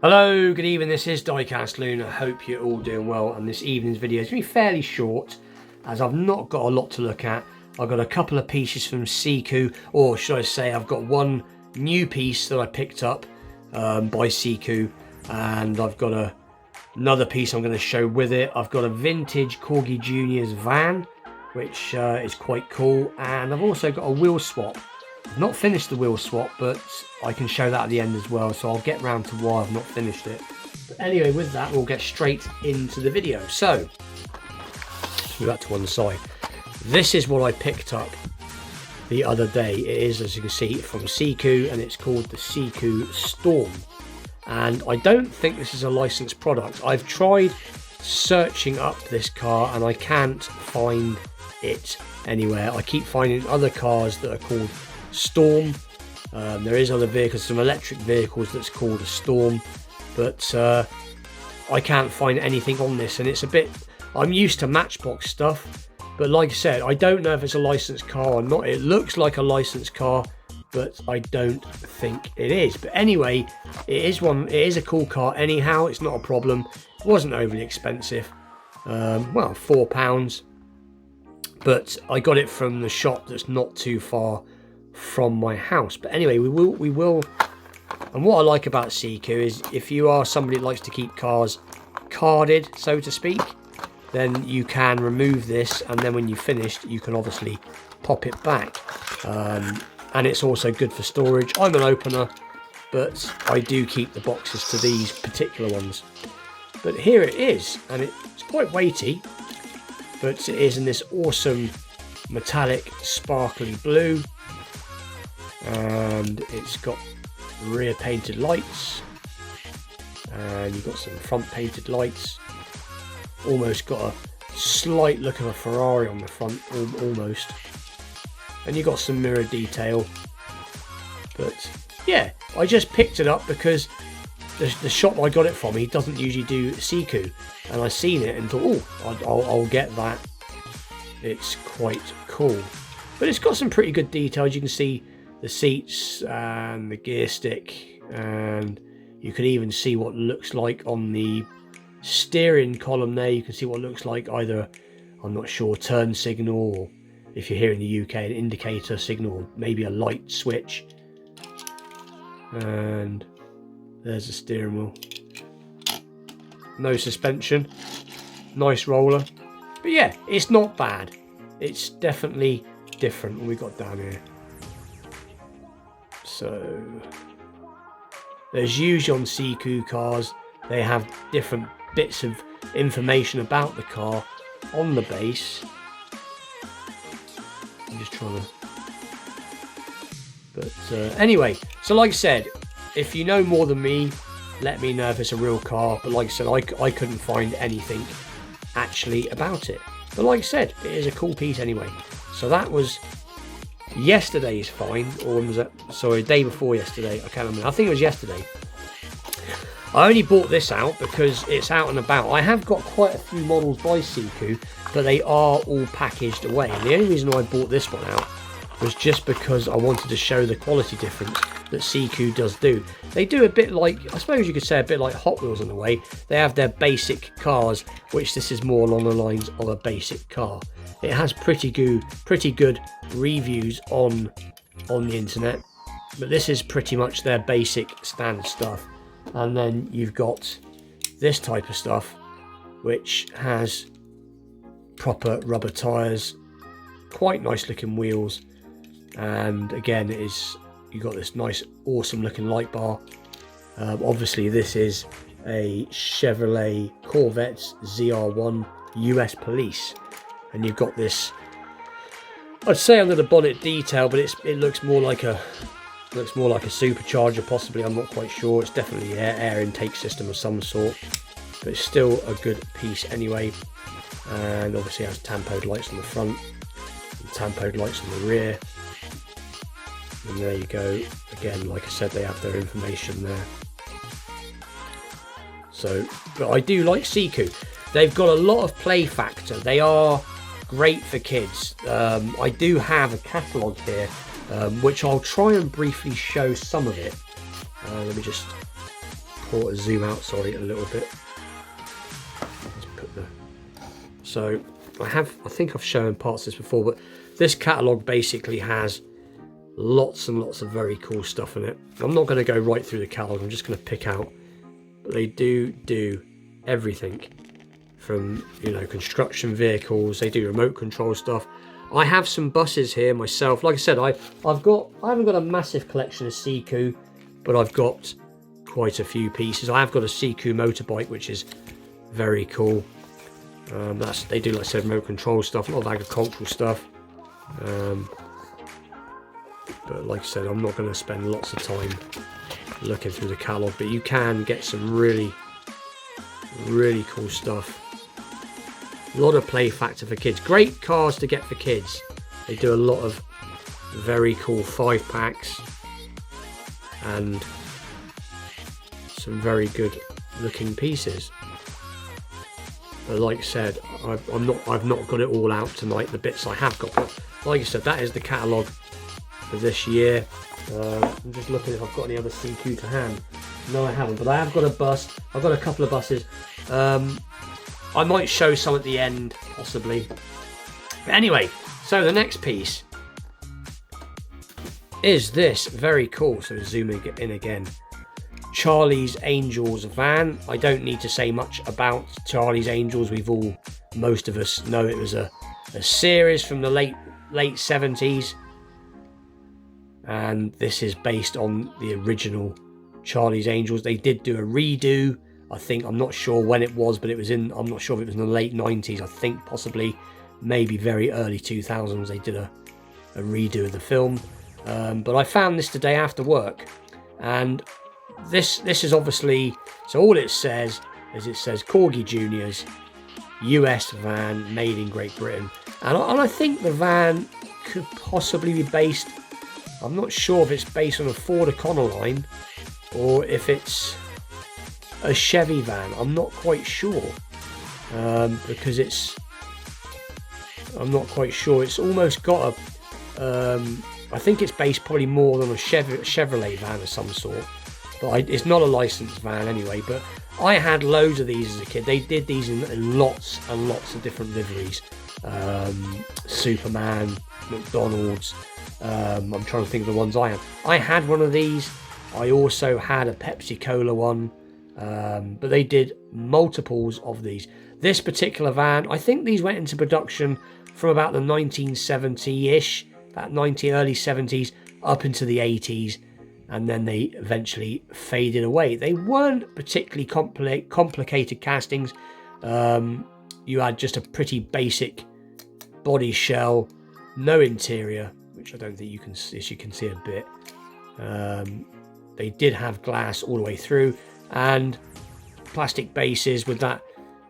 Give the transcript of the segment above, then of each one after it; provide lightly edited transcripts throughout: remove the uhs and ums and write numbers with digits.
Hello, good evening, this is Diecast Loon. I hope you're all doing well, and this evening's video is going to be fairly short as I've not got a lot to look at. I've got a couple of pieces from Siku, or should I say I've got one new piece that I picked up by Siku, and I've got another piece I'm going to show with it. I've got a vintage Corgi Junior's van, which is quite cool, and I've also got a wheel swap. I've not finished the wheel swap, but I can show that at the end as well, so I'll get round to why I've not finished it. But anyway, with that, we'll get straight into the video. So, move that to one side. This is what I picked up the other day. It is, as you can see, from Siku, and it's called the Siku Storm. And I don't think this is a licensed product. I've tried searching up this car, and I can't find it anywhere. I keep finding other cars that are called Storm. There is other vehicles, some electric vehicles that's called a Storm, but I can't find anything on this, and it's a bit, I'm used to Matchbox stuff, but like I said, I don't know if it's a licensed car or not. It looks like a licensed car, but I don't think it is. But anyway, it is a cool car anyhow. It's not a problem. It wasn't overly expensive, well, £4, but I got it from the shop that's not too far from my house. But anyway, we will, and what I like about Siku is if you are somebody that likes to keep cars carded, so to speak, then you can remove this, and then when you've finished, you can obviously pop it back, and it's also good for storage. I'm an opener, but I do keep the boxes to these particular ones. But here it is, and it's quite weighty, but it is in this awesome metallic sparkly blue, and it's got rear painted lights, and you've got some front painted lights. Almost got a slight look of a Ferrari on the front, almost, and you got some mirror detail. But yeah, I just picked it up because the shop I got it from, he doesn't usually do Siku, and I seen it and thought, oh, I'll get that. It's quite cool, but it's got some pretty good details. You can see the seats and the gear stick, and you can even see what looks like on the steering column there. You can see what looks like either, I'm not sure, turn signal, or if you're here in the UK, an indicator signal, or maybe a light switch. And there's the steering wheel. No suspension, nice roller, but yeah, it's not bad. It's definitely different. What we got down here, so there's usually on Siku cars, they have different bits of information about the car on the base. I'm just trying to, but anyway, so like I said, if you know more than me, let me know if it's a real car. But like I said, I couldn't find anything actually about it, but like I said, it is a cool piece anyway. So that was yesterday's find, or was that, sorry, day before yesterday, I can't remember. I think it was yesterday. I only bought this out because it's out and about. I have got quite a few models by Siku, but they are all packaged away. And the only reason I bought this one out was just because I wanted to show the quality difference that Siku does do. They do a bit like, I suppose you could say a bit like Hot Wheels in a way. They have their basic cars, which this is more along the lines of a basic car. It has pretty good reviews on the internet, but this is pretty much their basic standard stuff. And then you've got this type of stuff, which has proper rubber tires, quite nice looking wheels, and again, you got this nice awesome looking light bar. Obviously this is a Chevrolet Corvette ZR1 US Police, and you've got this, I'd say under the bonnet detail, but it looks more like a supercharger possibly. I'm not quite sure. It's definitely an air intake system of some sort, but it's still a good piece anyway. And obviously it has tampoed lights on the front and tampoed lights on the rear, and there you go. Again, like I said, they have their information there. So, but I do like Siku. They've got a lot of play factor. They are great for kids. I do have a catalogue here, which I'll try and briefly show some of it. Let me just or zoom out, sorry, a little bit. Let's put the... So I think I've shown parts of this before, but this catalogue basically has lots and lots of very cool stuff in it. I'm not going to go right through the catalogue, I'm just going to pick out, but they do everything from, you know, construction vehicles. They do remote control stuff. I have some buses here myself. Like I said, I haven't got a massive collection of siku, but I've got quite a few pieces. I have got a siku motorbike, which is very cool. They do, like I said, remote control stuff, a lot of agricultural stuff. But like I said, I'm not going to spend lots of time looking through the catalogue, but you can get some really cool stuff. A lot of play factor for kids. Great cars to get for kids. They do a lot of very cool 5-packs and some very good looking pieces. But like I said, I've not got it all out tonight, the bits I have got. But like I said, that is the catalogue for this year. I'm just looking if I've got any other siku to hand. No, I haven't, but I have got a bus. I've got a couple of buses. I might show some at the end, possibly. But anyway, so the next piece is this, very cool. So zooming in again. Charlie's Angels van. I don't need to say much about Charlie's Angels. Most of us know it was a series from the late 70s. And this is based on the original Charlie's Angels. They did do a redo. I'm not sure when it was, but I'm not sure if it was in the late 90s. I think possibly, maybe very early 2000s, they did a redo of the film. But I found this today after work, and this is obviously, so all it says is Corgi Juniors US van made in Great Britain, and I think the van could possibly be based, I'm not sure if it's based on a Ford Econoline or if it's a Chevy van. I'm not quite sure, because I'm not quite sure. It's almost got I think it's based probably more than a Chevrolet van of some sort, but it's not a licensed van anyway. But I had loads of these as a kid. They did these in lots and lots of different liveries. Superman, McDonald's. I'm trying to think of the ones I had. I had one of these. I also had a Pepsi Cola one. But they did multiples of these. This particular van, I think these went into production from about the 1970-ish, about early 70s up into the 80s, and then they eventually faded away. They weren't particularly complicated castings. You had just a pretty basic body shell, no interior, which I don't think you can see a bit. They did have glass all the way through, and plastic bases with that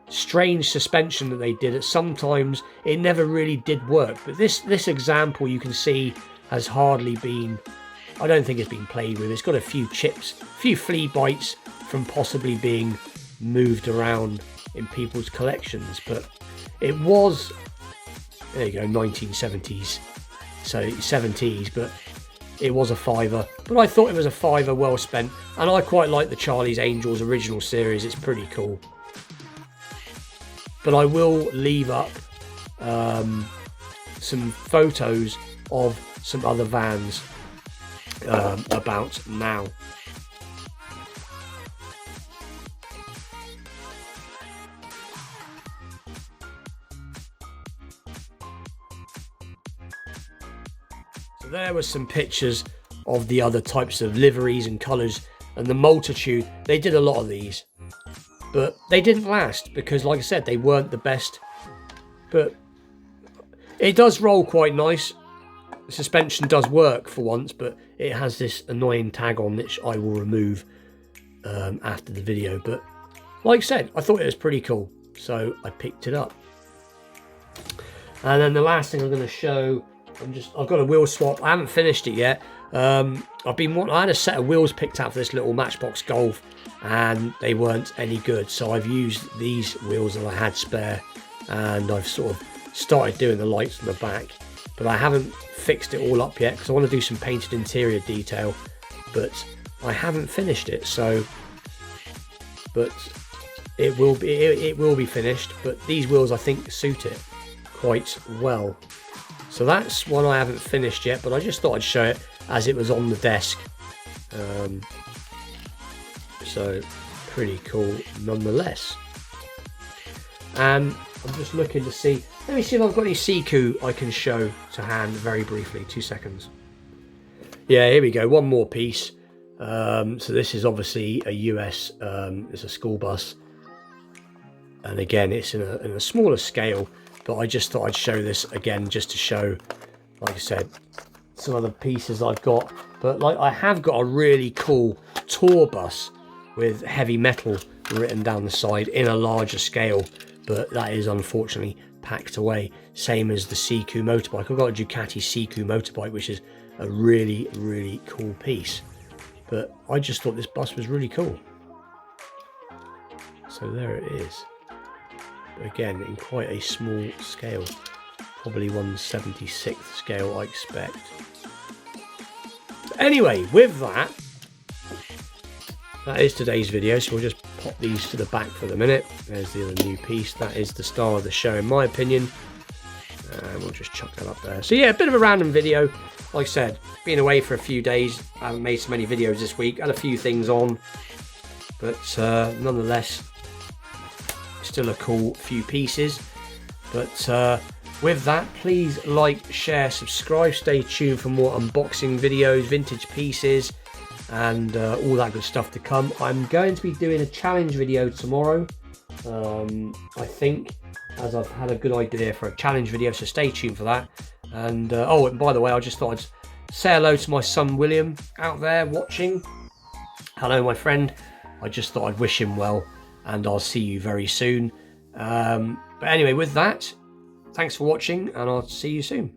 strange suspension that they did. At sometimes it never really did work, but this example you can see has hardly been, I don't think it's been played with. It's got a few chips, a few flea bites from possibly being moved around in people's collections, but it was, there you go, 1970s, so 70s, but it was a £5, but I thought it was a £5 well spent, and I quite like the Charlie's Angels original series. It's pretty cool. But I will leave up some photos of some other vans about now. So there were some pictures of the other types of liveries and colours and the multitude. They did a lot of these, but they didn't last because, like I said, they weren't the best. But it does roll quite nice. The suspension does work for once, but it has this annoying tag on which I will remove after the video. But like I said, I thought it was pretty cool, so I picked it up. And then the last thing I'm going to show, I've got a wheel swap. I haven't finished it yet. I had a set of wheels picked out for this little Matchbox Golf, and they weren't any good, so I've used these wheels that I had spare, and I've sort of started doing the lights on the back, but I haven't fixed it all up yet because I want to do some painted interior detail, but I haven't finished it. So but it will be finished. But these wheels I think suit it quite well. So that's one I haven't finished yet, but I just thought I'd show it as it was on the desk. So pretty cool nonetheless. I'm just looking to see, let me see if I've got any siku I can show to hand very briefly. 2 seconds. Yeah, here we go, one more piece. So this is obviously a US, it's a school bus, and again it's in a smaller scale, but I just thought I'd show this again just to show, like I said, some other pieces I've got. But like, I have got a really cool tour bus with heavy metal written down the side in a larger scale, but that is unfortunately packed away, same as the Siku motorbike. I've got a Ducati Siku motorbike, which is a really cool piece, but I just thought this bus was really cool. So there it is, again in quite a small scale, probably 1/76th scale I expect. Anyway, with that is today's video, so we'll just pop these to the back for the minute. There's the other new piece, that is the star of the show in my opinion, and we'll just chuck that up there. So yeah, a bit of a random video. Like I said, been away for a few days, I haven't made so many videos this week, had a few things on, but nonetheless still a cool few pieces. But with that, please like, share, subscribe, stay tuned for more unboxing videos, vintage pieces, and all that good stuff to come. I'm going to be doing a challenge video tomorrow, I think, as I've had a good idea for a challenge video, so stay tuned for that. And oh, and by the way, I just thought I'd say hello to my son William out there watching. Hello my friend, I just thought I'd wish him well, and I'll see you very soon. But anyway, with that, thanks for watching, and I'll see you soon.